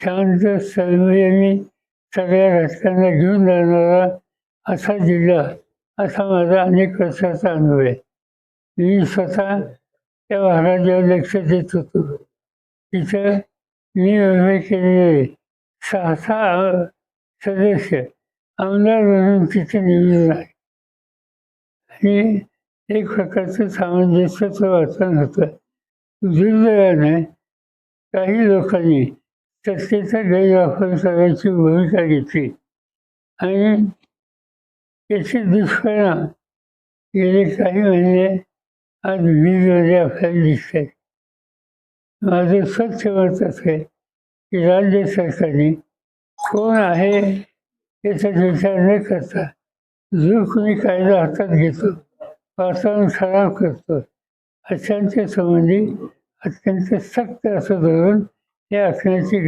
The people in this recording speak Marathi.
शांत संयमी सगळ्या घटकांना घेऊन जाणारा असा जिल्हा, असा माझा अनेक वर्षाचा अनुभव आहे. मी स्वतः त्या भागात जेव्हा लक्ष देत होतो, तिथं मी उभे केलेले 6 सदस्य आमदार म्हणून तिथे निवडून आहे. आणि एक प्रकारचं सामंजस्याचं वातावरण होतं. दुर्दैवाने काही लोकांनी सत्तेचा गैरवापर करायची भूमिका घेतली आणि त्याचे दुष्परिणाम गेले काही महिने आज न्यूजमध्ये आपल्याला दिसत आहेत. माझं स्वच्छ मत असं आहे की राज्य सरकारने कोण आहे याचा विचार न करता जो कोणी कायदा हातात घेतो, वातावरण खराब करतो, अशांच्या संबंधी अत्यंत सक्त असं धोरण हे आखण्याची गरज